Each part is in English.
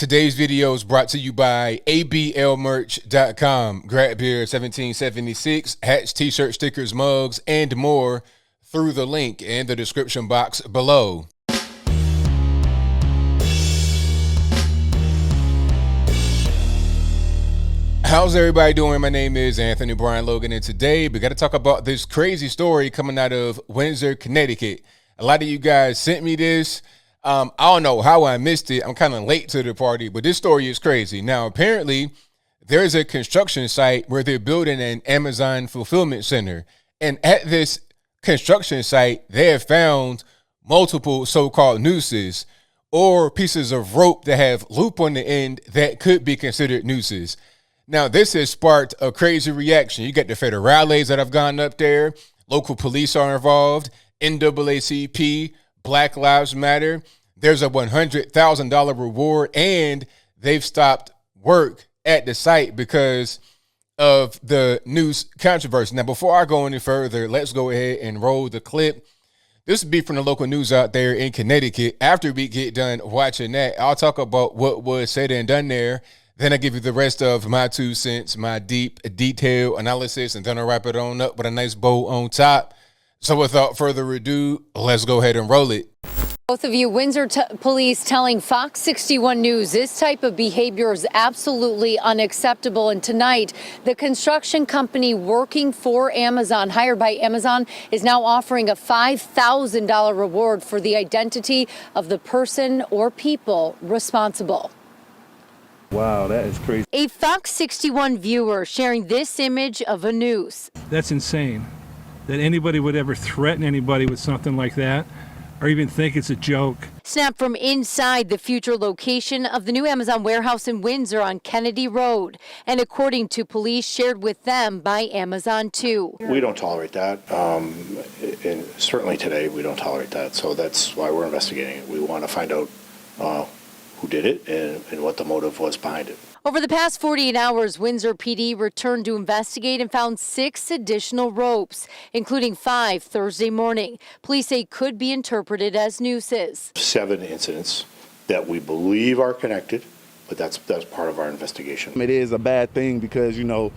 Today's video is brought to you by ablmerch.com. Grab beer 1776, hats, t-shirts, stickers, mugs, and more through the link in the description box below. How's everybody doing? My name is Anthony Brian Logan, and today we got to talk about this crazy story coming out of Windsor, Connecticut. A lot of you guys sent me this. I don't know how I missed it. I'm kind of late to the party, but this story is crazy. Now, apparently, there's a construction site where they're building an Amazon fulfillment center. And at this construction site, they have found multiple so-called nooses or pieces of rope that have loop on the end that could be considered nooses. Now, this has sparked a crazy reaction. You got the federales that have gone up there. Local police are involved. NAACP, Black Lives Matter. There's a $100,000 reward, and they've stopped work at the site because of the Noose controversy. Now, before I go any further, let's go ahead and roll the clip. This will be from the local news out there in Connecticut. After we get done watching that, I'll talk about what was said and done there. Then I give you the rest of my 2 cents, my deep detailed analysis, and then I'll wrap it on up with a nice bow on top. So without further ado, let's go ahead and roll it. Both of you, Windsor police telling Fox 61 News this type of behavior is absolutely unacceptable. And tonight, the construction company working for Amazon, hired by Amazon, is now offering a $5,000 reward for the identity of the person or people responsible. Wow, that is crazy. A Fox 61 viewer sharing this image of a noose. That's insane that anybody would ever threaten anybody with something like that or even think it's a joke. Snapped from inside the future location of the new Amazon warehouse in Windsor on Kennedy Road. And according to police, shared with them by Amazon too. We don't tolerate that. And certainly today we don't tolerate that. So that's why we're investigating it. We want to find out who did it and what the motive was behind it. Over the past 48 hours, Windsor PD returned to investigate and found 6 additional ropes, including 5 Thursday morning. Police say could be interpreted as nooses. 7 incidents that we believe are connected, but that's part of our investigation. It is a bad thing because, you know,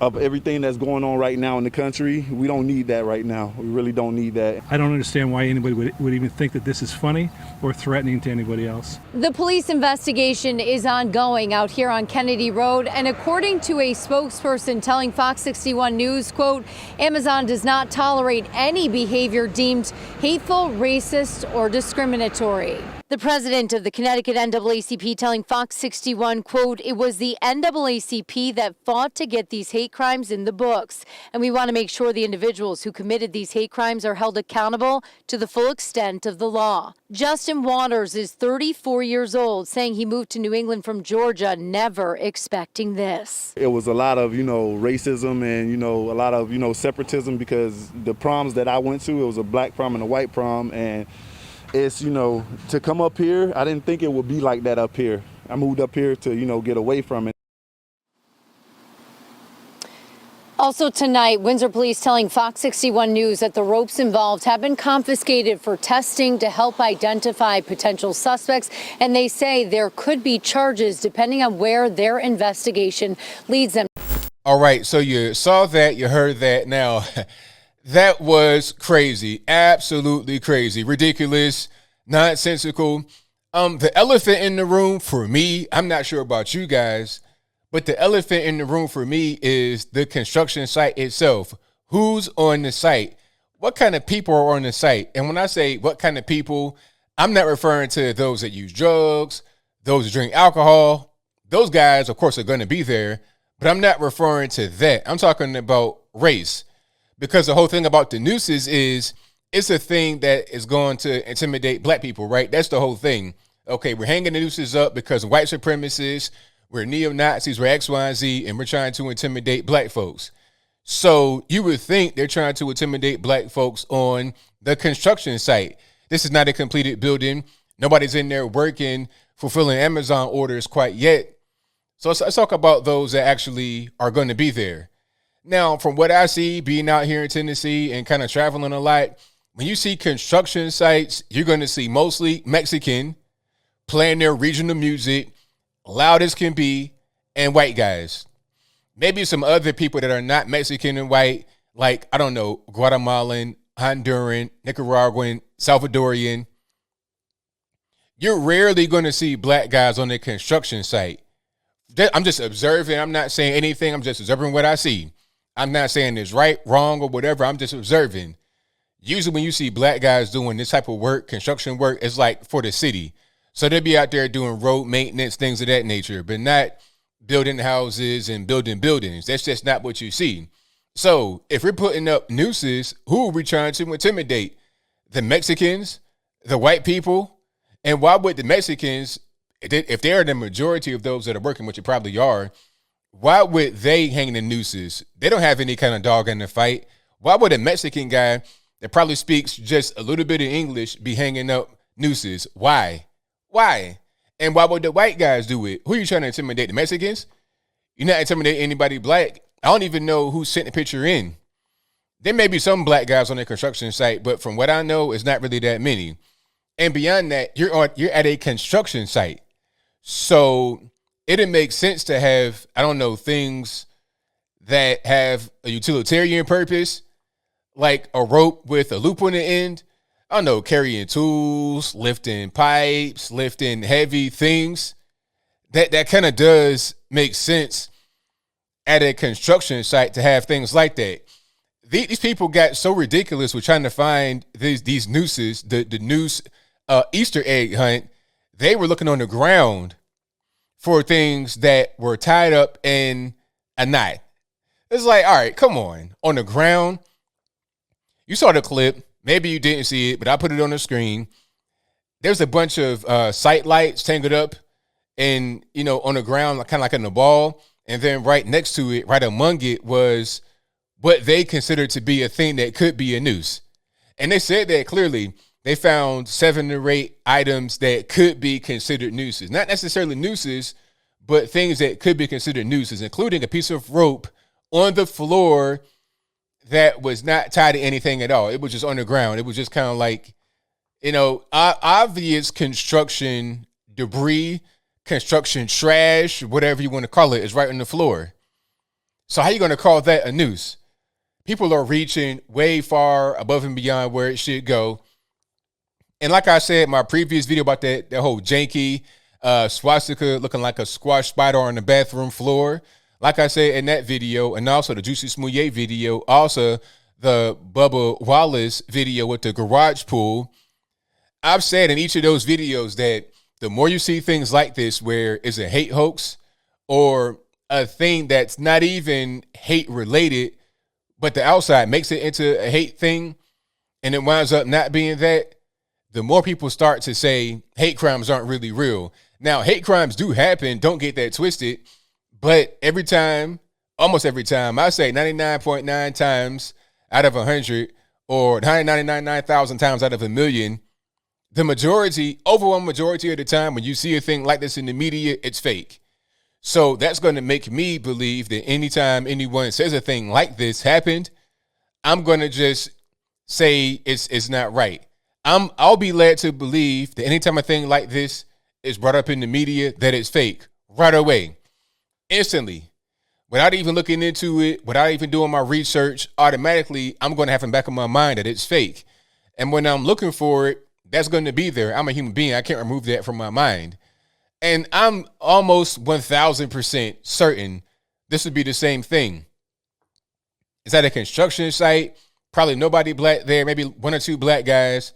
of everything that's going on right now in the country, we don't need that right now. We really don't need that. I don't understand why anybody would even think that this is funny or threatening to anybody else. The police investigation is ongoing out here on Kennedy Road, and according to a spokesperson telling Fox 61 News, quote, Amazon does not tolerate any behavior deemed hateful, racist, or discriminatory. The president of the Connecticut NAACP telling Fox 61, quote, it was the NAACP that fought to get these hate crimes in the books. And we want to make sure the individuals who committed these hate crimes are held accountable to the full extent of the law. Justin Waters is 34 years old, saying he moved to New England from Georgia, never expecting this. It was a lot of, racism and, a lot of, separatism because the proms that I went to, it was a black prom and a white prom. And it's, to come up here, I didn't think it would be like that up here. I moved up here to, get away from it. Also tonight, Windsor police telling Fox 61 News that the ropes involved have been confiscated for testing to help identify potential suspects. And they say there could be charges depending on where their investigation leads them. All right, so you saw that, you heard that. Now, that was crazy, absolutely crazy, ridiculous, nonsensical. The elephant in the room for me, I'm not sure about you guys, but the elephant in the room for me is the construction site itself. Who's on the site? What kind of people are on the site? And when I say what kind of people, I'm not referring to those that use drugs, those that drink alcohol. Those guys, of course, are going to be there, but I'm not referring to that. I'm talking about race. Because the whole thing about the nooses is it's a thing that is going to intimidate black people, right? That's the whole thing. Okay, we're hanging the nooses up because white supremacists, we're neo-Nazis, we're X, Y, and Z, and we're trying to intimidate black folks. So you would think they're trying to intimidate black folks on the construction site. This is not a completed building. Nobody's in there working, fulfilling Amazon orders quite yet. So let's talk about those that actually are going to be there. Now, from what I see, being out here in Tennessee and kind of traveling a lot, when you see construction sites, you're going to see mostly Mexican playing their regional music, loud as can be, and white guys. Maybe some other people that are not Mexican and white, like, I don't know, Guatemalan, Honduran, Nicaraguan, Salvadorian. You're rarely going to see black guys on a construction site. I'm just observing. I'm not saying anything. I'm just observing what I see. I'm not saying it's right, wrong, or whatever. I'm just observing. Usually when you see black guys doing this type of work, construction work, it's like for the city. So they'll be out there doing road maintenance, things of that nature, but not building houses and building buildings. That's just not what you see. So if we're putting up nooses, who are we trying to intimidate? The Mexicans, the white people? And why would the Mexicans, if they're the majority of those that are working, which you probably are, why would they hang the nooses? They don't have any kind of dog in the fight. Why would a Mexican guy that probably speaks just a little bit of English be hanging up nooses? Why? Why? And why would the white guys do it? Who are you trying to intimidate? The Mexicans? You're not intimidating anybody black. I don't even know who sent the picture in. There may be some black guys on the construction site, but from what I know, it's not really that many. And beyond that, you're at a construction site. So it'd make sense to have, I don't know, things that have a utilitarian purpose, like a rope with a loop on the end. I don't know, carrying tools, lifting pipes, lifting heavy things. That kind of does make sense at a construction site to have things like that. These people got so ridiculous with trying to find these nooses, the noose Easter egg hunt. They were looking on the ground for things that were tied up in a knot. It's like, all right, come on the ground. You saw the clip. Maybe you didn't see it, but I put it on the screen. There's a bunch of sight lights tangled up and, on the ground, kind of like in the ball. And then right next to it, right among it, was what they considered to be a thing that could be a noose. And they said that clearly. They found 7 or 8 items that could be considered nooses. Not necessarily nooses, but things that could be considered nooses, including a piece of rope on the floor that was not tied to anything at all. It was just on the ground. It was just kind of like, obvious construction debris, construction trash, whatever you want to call it, is right on the floor. So how are you going to call that a noose? People are reaching way far above and beyond where it should go. And like I said in my previous video about that whole janky swastika looking like a squash spider on the bathroom floor, like I said in that video, and also the Juicy Smouye video, also the Bubba Wallace video with the garage pool, I've said in each of those videos that the more you see things like this where it's a hate hoax or a thing that's not even hate related, but the outside makes it into a hate thing and it winds up not being that, the more people start to say hate crimes aren't really real. Now, hate crimes do happen. Don't get that twisted. But almost every time, I say 99.9 times out of 100 or 199,000 times out of a million, the overwhelming majority of the time when you see a thing like this in the media, it's fake. So that's going to make me believe that anytime anyone says a thing like this happened, I'm going to just say it's not right. I'll be led to believe that anytime a thing like this is brought up in the media, that it's fake right away, instantly, without even looking into it, without even doing my research. Automatically, I'm going to have in the back of my mind that it's fake. And when I'm looking for it, that's going to be there. I'm a human being. I can't remove that from my mind. And I'm almost 1,000% certain this would be the same thing. It's at a construction site. Probably nobody black there, maybe 1 or 2 black guys.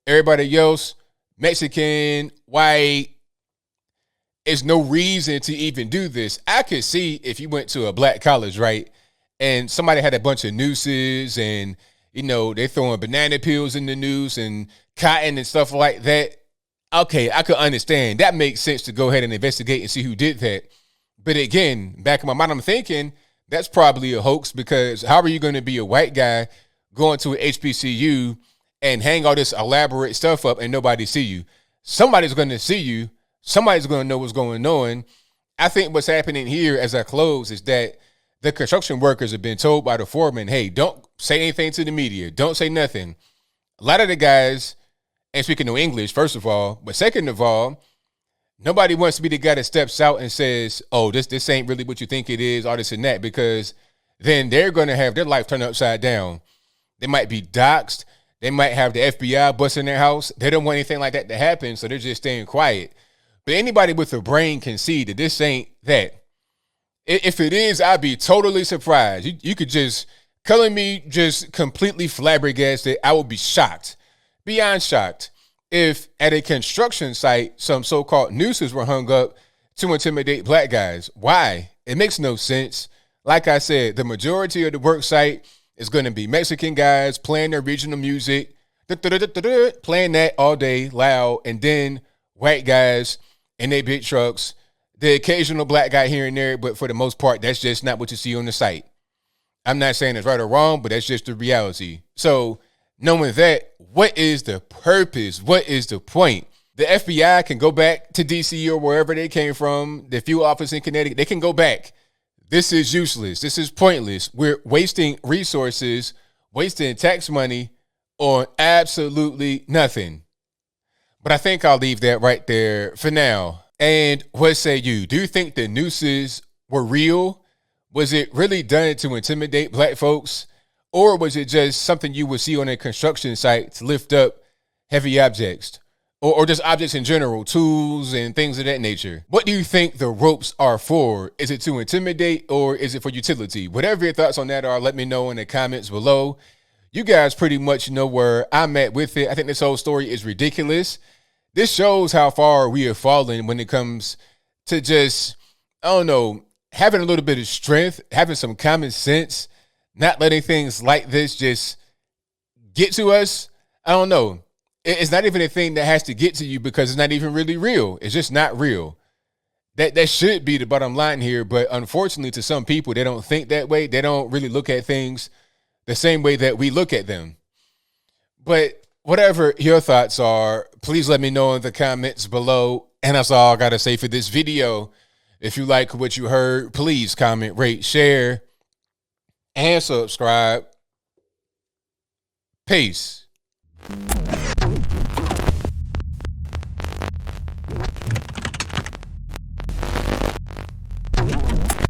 Everybody else, Mexican, white. There's no reason to even do this. I could see if you went to a black college, right, and somebody had a bunch of nooses and, they're throwing banana peels in the noose and cotton and stuff like that. Okay, I could understand. That makes sense to go ahead and investigate and see who did that. But again, back in my mind, I'm thinking that's probably a hoax, because how are you going to be a white guy going to an HBCU and hang all this elaborate stuff up and nobody see you? Somebody's going to see you. Somebody's going to know what's going on. I think what's happening here as I close is that the construction workers have been told by the foreman, hey, don't say anything to the media. Don't say nothing. A lot of the guys ain't speaking no English, first of all. But second of all, Nobody wants to be the guy that steps out and says, oh, this ain't really what you think it is, all this and that, because then they're going to have their life turned upside down. They might be doxxed. They might have the FBI busting their house. They don't want anything like that to happen, so they're just staying quiet. But anybody with a brain can see that this ain't that. If it is, I'd be totally surprised. You could just, calling me just completely flabbergasted, I would be shocked, beyond shocked, if at a construction site, some so-called nooses were hung up to intimidate black guys. Why? It makes no sense. Like I said, the majority of the work site is going to be Mexican guys playing their regional music, playing that all day loud, and then white guys in their big trucks, the occasional black guy here and there, but for the most part, that's just not what you see on the site. I'm not saying it's right or wrong, but that's just the reality. So knowing that, what is the purpose? What is the point? The FBI can go back to DC or wherever they came from, the few office in Connecticut, they can go back. This is useless. This is pointless. We're wasting resources, wasting tax money on absolutely nothing. But I think I'll leave that right there for now. And what say you? Do you think the nooses were real? Was it really done to intimidate black folks? Or was it just something you would see on a construction site to lift up heavy objects? Or just objects in general, tools and things of that nature. What do you think the ropes are for? Is it to intimidate or is it for utility? Whatever your thoughts on that are, let me know in the comments below. You guys pretty much know where I'm at with it. I think this whole story is ridiculous. This shows how far we have fallen when it comes to just, I don't know, having a little bit of strength, having some common sense, not letting things like this just get to us. I don't know. It's not even a thing that has to get to you because it's not even really real. It's just not real. That should be the bottom line here. But unfortunately, to some people, they don't think that way. They don't really look at things the same way that we look at them. But whatever your thoughts are, please let me know in the comments below. And that's all I got to say for this video. If you like what you heard, please comment, rate, share, and subscribe. Peace.